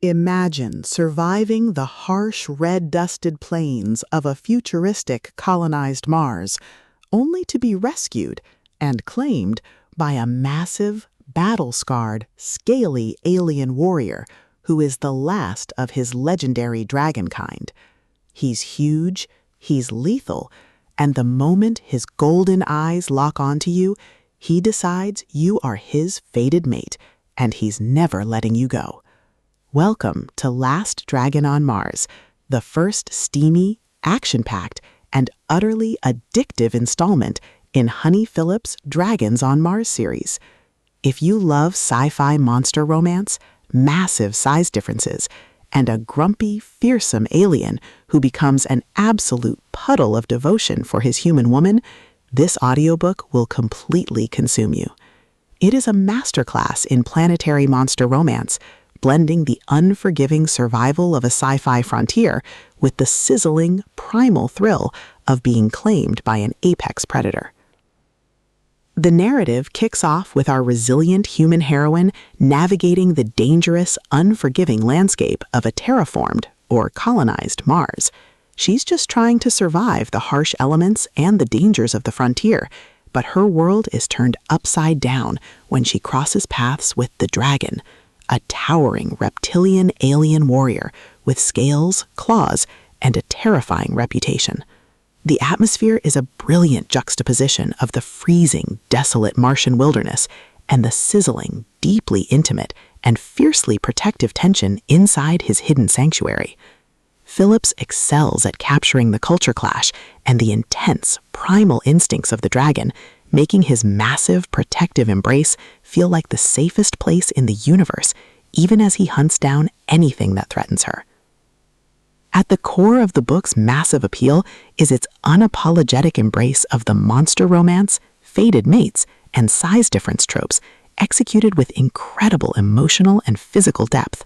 Imagine surviving the harsh, red-dusted plains of a futuristic colonized Mars, only to be rescued and claimed by a massive, battle-scarred, scaly alien warrior who is the last of his legendary dragon kind. He's huge, he's lethal, and the moment his golden eyes lock onto you, he decides you are his fated mate, and he's never letting you go. Welcome to Last Dragon on Mars, the first steamy, action-packed, and utterly addictive installment in Honey Phillips' Dragons on Mars series. If you love sci-fi monster romance, massive size differences, and a grumpy, fearsome alien who becomes an absolute puddle of devotion for his human woman, this audiobook will completely consume you. It is a masterclass in planetary monster romance, blending the unforgiving survival of a sci-fi frontier with the sizzling, primal thrill of being claimed by an apex predator. The narrative kicks off with our resilient human heroine navigating the dangerous, unforgiving landscape of a terraformed, or colonized, Mars. She's just trying to survive the harsh elements and the dangers of the frontier, but her world is turned upside down when she crosses paths with the dragon, a towering reptilian alien warrior with scales, claws, and a terrifying reputation. The atmosphere is a brilliant juxtaposition of the freezing, desolate Martian wilderness and the sizzling, deeply intimate, and fiercely protective tension inside his hidden sanctuary. Phillips excels at capturing the culture clash and the intense, primal instincts of the dragon, making his massive, protective embrace feel like the safest place in the universe, even as he hunts down anything that threatens her. At the core of the book's massive appeal is its unapologetic embrace of the monster romance, fated mates, and size difference tropes, executed with incredible emotional and physical depth.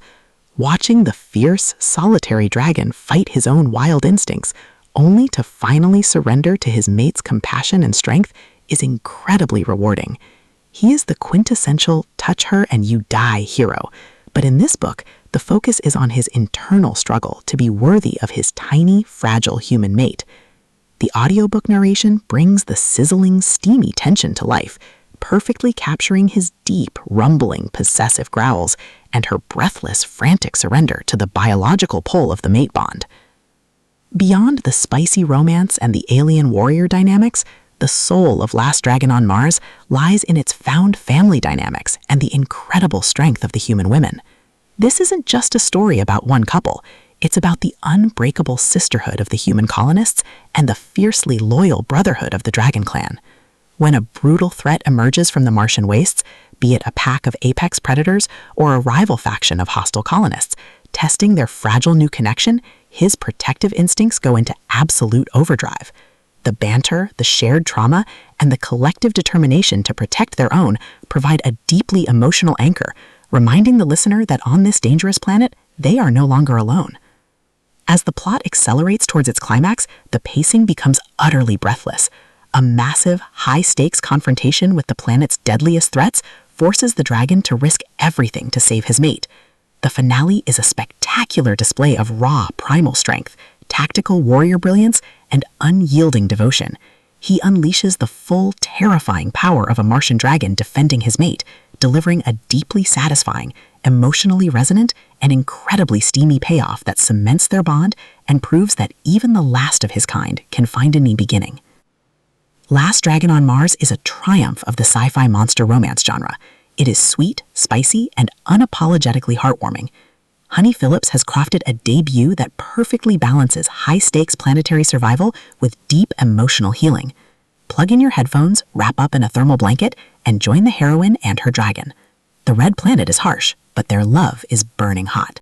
Watching the fierce, solitary dragon fight his own wild instincts, only to finally surrender to his mate's compassion and strength, is incredibly rewarding. He is the quintessential touch-her-and-you-die hero, but in this book, the focus is on his internal struggle to be worthy of his tiny, fragile human mate. The audiobook narration brings the sizzling, steamy tension to life, perfectly capturing his deep, rumbling, possessive growls and her breathless, frantic surrender to the biological pull of the mate bond. Beyond the spicy romance and the alien warrior dynamics, the soul of Last Dragon on Mars lies in its found family dynamics and the incredible strength of the human women. This isn't just a story about one couple. It's about the unbreakable sisterhood of the human colonists and the fiercely loyal brotherhood of the Dragon Clan. When a brutal threat emerges from the Martian wastes, be it a pack of apex predators or a rival faction of hostile colonists, testing their fragile new connection, his protective instincts go into absolute overdrive. The banter, the shared trauma, and the collective determination to protect their own provide a deeply emotional anchor, reminding the listener that on this dangerous planet, they are no longer alone. As the plot accelerates towards its climax, the pacing becomes utterly breathless. A massive, high-stakes confrontation with the planet's deadliest threats forces the dragon to risk everything to save his mate. The finale is a spectacular display of raw, primal strength, tactical warrior brilliance, and unyielding devotion. He unleashes the full, terrifying power of a Martian dragon defending his mate, delivering a deeply satisfying, emotionally resonant, and incredibly steamy payoff that cements their bond and proves that even the last of his kind can find a new beginning. Last Dragon on Mars is a triumph of the sci-fi monster romance genre. It is sweet, spicy, and unapologetically heartwarming. Honey Phillips has crafted a debut that perfectly balances high-stakes planetary survival with deep emotional healing. Plug in your headphones, wrap up in a thermal blanket, and join the heroine and her dragon. The red planet is harsh, but their love is burning hot.